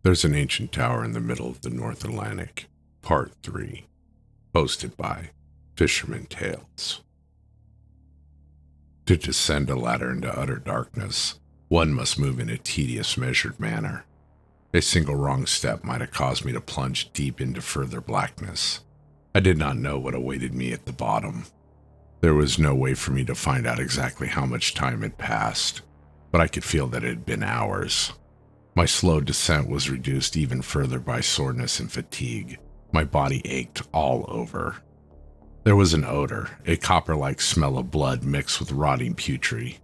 There's an ancient tower in the middle of the North Atlantic. Part 3. Hosted by FishermanTales. To descend a ladder into utter darkness, one must move in a tedious, measured manner. A single wrong step might have caused me to plunge deep into further blackness. I did not know what awaited me at the bottom. There was no way for me to find out exactly how much time had passed, but I could feel that it had been hours. My slow descent was reduced even further by soreness and fatigue. My body ached all over. There was an odor, a copper-like smell of blood mixed with rotting putridity.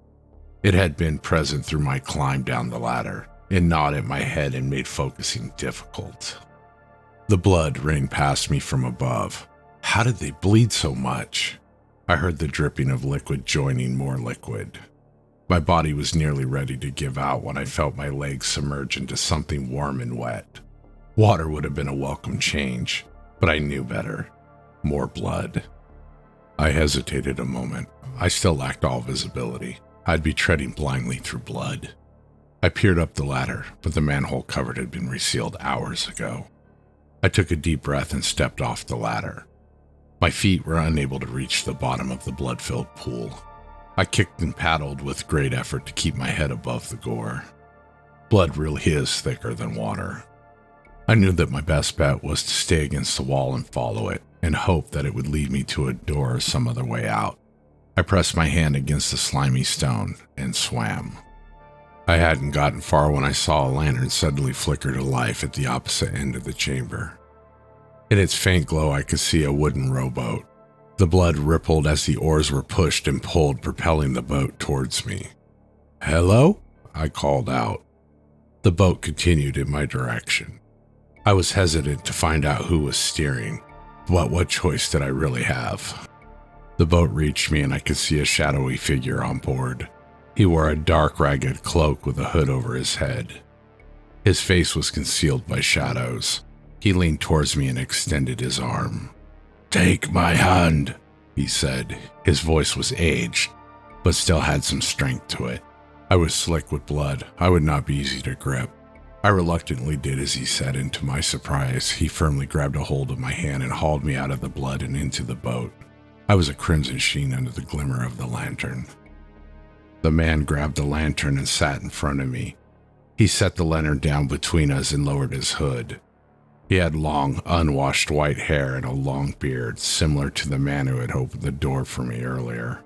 It had been present through my climb down the ladder. It gnawed at my head and made focusing difficult. The blood rained past me from above. How did they bleed so much? I heard the dripping of liquid joining more liquid. My body was nearly ready to give out when I felt my legs submerge into something warm and wet. Water would have been a welcome change, but I knew better. More blood. I hesitated a moment. I still lacked all visibility. I'd be treading blindly through blood. I peered up the ladder, but the manhole cover had been resealed hours ago. I took a deep breath and stepped off the ladder. My feet were unable to reach the bottom of the blood-filled pool. I kicked and paddled with great effort to keep my head above the gore. Blood really is thicker than water. I knew that my best bet was to stay against the wall and follow it, and hope that it would lead me to a door or some other way out. I pressed my hand against the slimy stone and swam. I hadn't gotten far when I saw a lantern suddenly flicker to life at the opposite end of the chamber. In its faint glow, I could see a wooden rowboat. The blood rippled as the oars were pushed and pulled, propelling the boat towards me. "Hello?" I called out. The boat continued in my direction. I was hesitant to find out who was steering, but what choice did I really have? The boat reached me and I could see a shadowy figure on board. He wore a dark, ragged cloak with a hood over his head. His face was concealed by shadows. He leaned towards me and extended his arm. "Take my hand," he said. His voice was aged, but still had some strength to it. I was slick with blood. I would not be easy to grip. I reluctantly did as he said, and to my surprise, he firmly grabbed a hold of my hand and hauled me out of the blood and into the boat. I was a crimson sheen under the glimmer of the lantern. The man grabbed the lantern and sat in front of me. He set the lantern down between us and lowered his hood. He had long, unwashed white hair and a long beard, similar to the man who had opened the door for me earlier.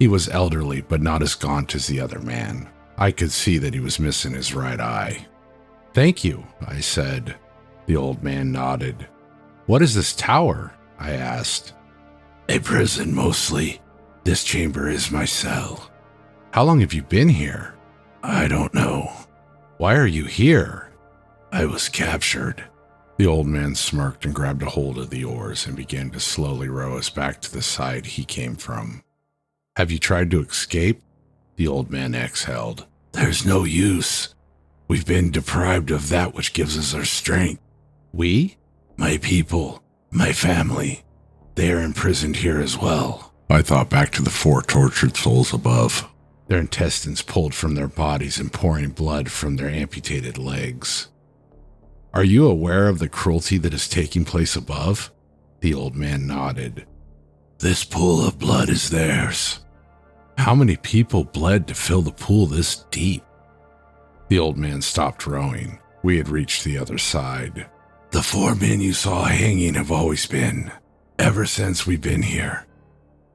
He was elderly, but not as gaunt as the other man. I could see that he was missing his right eye. "Thank you," I said. The old man nodded. "What is this tower?" I asked. "A prison, mostly. This chamber is my cell." "How long have you been here?" "I don't know." "Why are you here?" "I was captured." The old man smirked and grabbed a hold of the oars and began to slowly row us back to the side he came from. "Have you tried to escape?" The old man exhaled. "There's no use. We've been deprived of that which gives us our strength." "We?" "My people, my family. They are imprisoned here as well." I thought back to the 4 tortured souls above, their intestines pulled from their bodies and pouring blood from their amputated legs. "Are you aware of the cruelty that is taking place above?" The old man nodded. "This pool of blood is theirs." "How many people bled to fill the pool this deep?" The old man stopped rowing. We had reached the other side. "The 4 men you saw hanging have always been, ever since we've been here.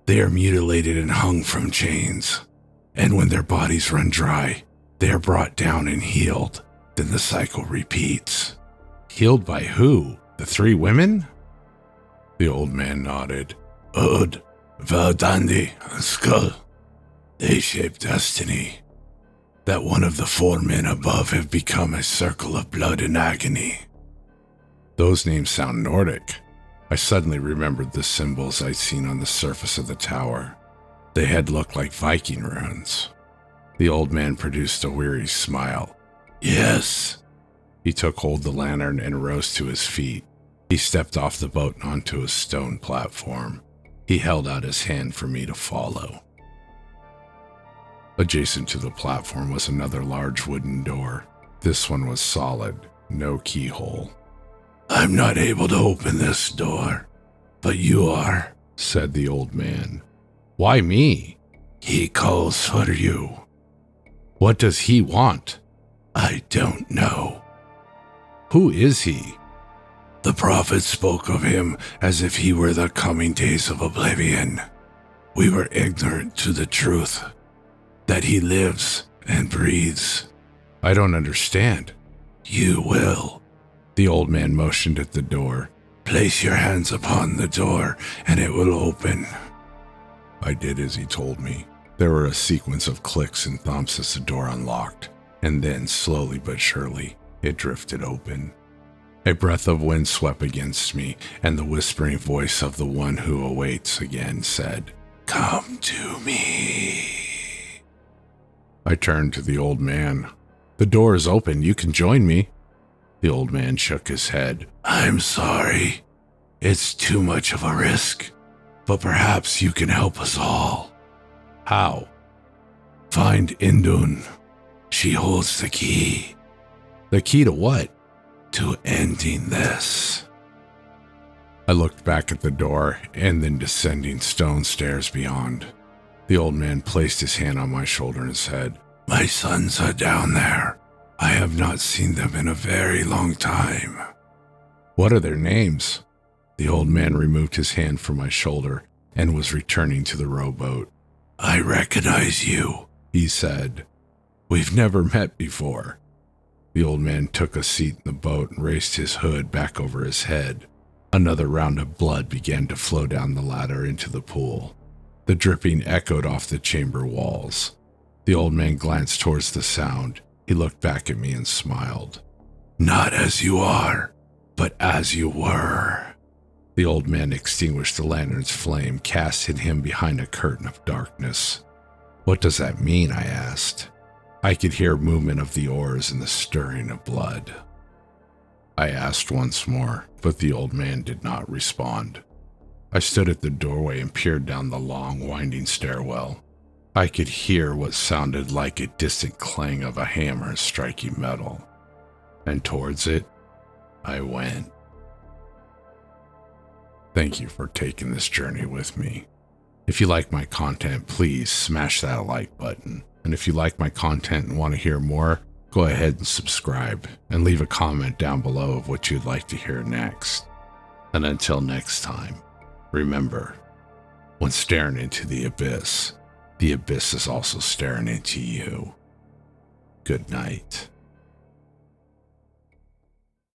They are mutilated and hung from chains, and when their bodies run dry, they are brought down and healed. Then the cycle repeats." "Healed by who? The 3 women?" The old man nodded. "Od, Valdandi, Skull. They shape destiny. That one of the 4 men above have become a circle of blood and agony." Those names sound Nordic. I suddenly remembered the symbols I'd seen on the surface of the tower. They had looked like Viking runes. The old man produced a weary smile. "Yes." He took hold of the lantern and rose to his feet. He stepped off the boat and onto a stone platform. He held out his hand for me to follow. Adjacent to the platform was another large wooden door. This one was solid, no keyhole. I'm not able to open this door, but you are, said the old man. Why me? He calls for you. What does he want? I don't know. Who is he? The prophet spoke of him as if he were the coming days of oblivion. We were ignorant to the truth, that he lives and breathes. I don't understand. You will. The old man motioned at the door. Place your hands upon the door and it will open. I did as he told me. There were a sequence of clicks and thumps as the door unlocked, and then, slowly but surely, it drifted open. A breath of wind swept against me, and the whispering voice of the one who awaits again said, Come to me. I turned to the old man. The door is open. You can join me. The old man shook his head. I'm sorry. It's too much of a risk, but perhaps you can help us all. How? Find Indun. She holds the key. The key to what? To ending this. I looked back at the door and then descending stone stairs beyond. The old man placed his hand on my shoulder and said, My sons are down there. I have not seen them in a very long time. What are their names? The old man removed his hand from my shoulder and was returning to the rowboat. I recognize you, he said. We've never met before. The old man took a seat in the boat and raised his hood back over his head. Another round of blood began to flow down the ladder into the pool. The dripping echoed off the chamber walls. The old man glanced towards the sound. He looked back at me and smiled. Not as you are, but as you were. The old man extinguished the lantern's flame, casting him behind a curtain of darkness. What does that mean? I asked. I could hear movement of the oars and the stirring of blood. I asked once more, but the old man did not respond. I stood at the doorway and peered down the long, winding stairwell. I could hear what sounded like a distant clang of a hammer striking metal, and towards it, I went. Thank you for taking this journey with me. If you like my content, please smash that like button. And if you like my content and want to hear more, go ahead and subscribe and leave a comment down below of what you'd like to hear next. And until next time, remember, when staring into the abyss is also staring into you. Good night.